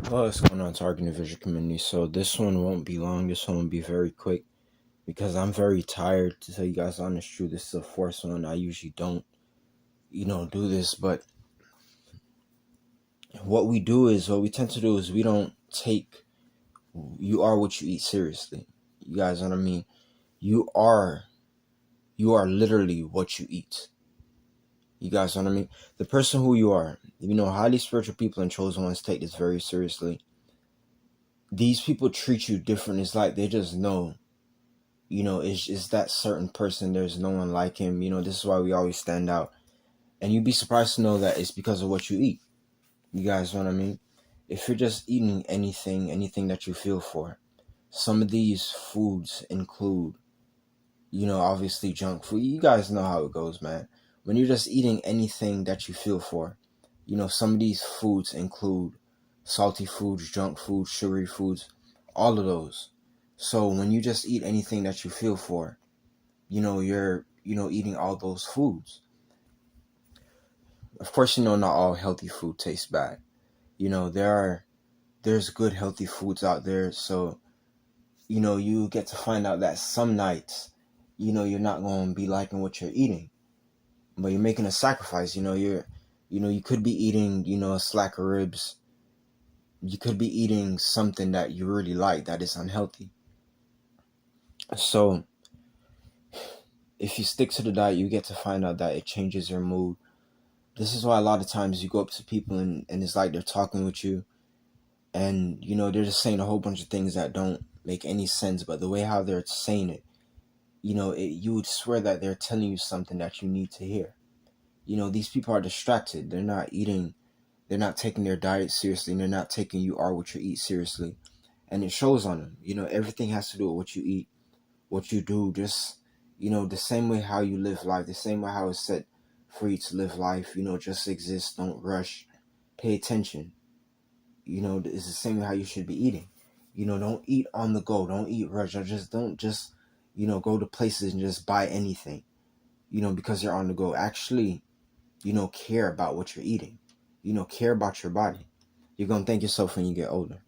Well, what's going on, Target and Vision community? So this one won't be long. This one will be very quick because I'm very tired. To tell you guys the honest truth, this is the fourth one. I usually don't, do this, but what we tend to do is we don't take "you are what you eat" seriously. You guys know what I mean? You are, you are literally what you eat. You guys know what I mean? The person who you are. Highly spiritual people and chosen ones take this very seriously. These people treat you different. It's like they just know. It's that certain person. There's no one like him. This is why we always stand out. And you'd be surprised to know that it's because of what you eat. You guys know what I mean? If you're just eating anything that you feel for, some of these foods include, obviously junk food. You guys know how it goes, man. When you're just eating anything that you feel for, some of these foods include salty foods, junk foods, sugary foods, all of those. So when you just eat anything that you feel for, you're eating all those foods. Of course, not all healthy food tastes bad. There's good healthy foods out there. So you get to find out that some nights, you're not going to be liking what you're eating, but you're making a sacrifice. You could be eating a slack of ribs. You could be eating something that you really like that is unhealthy. So if you stick to the diet, you get to find out that it changes your mood. This is why a lot of times you go up to people and it's like they're talking with you, and they're just saying a whole bunch of things that don't make any sense, but the way how they're saying it, you would swear that they're telling you something that you need to hear. These people are distracted. They're not eating, they're not taking their diet seriously, and they're not taking "you are what you eat" seriously. And it shows on them. Everything has to do with what you eat, what you do. Just the same way how you live life, the same way how it's set for you to live life. Just exist, don't rush, pay attention. It's the same way how you should be eating. Don't eat on the go, don't eat rush, or don't just go to places and just buy anything because you're on the go. Actually, care about what you're eating. Care about your body. You're gonna thank yourself when you get older.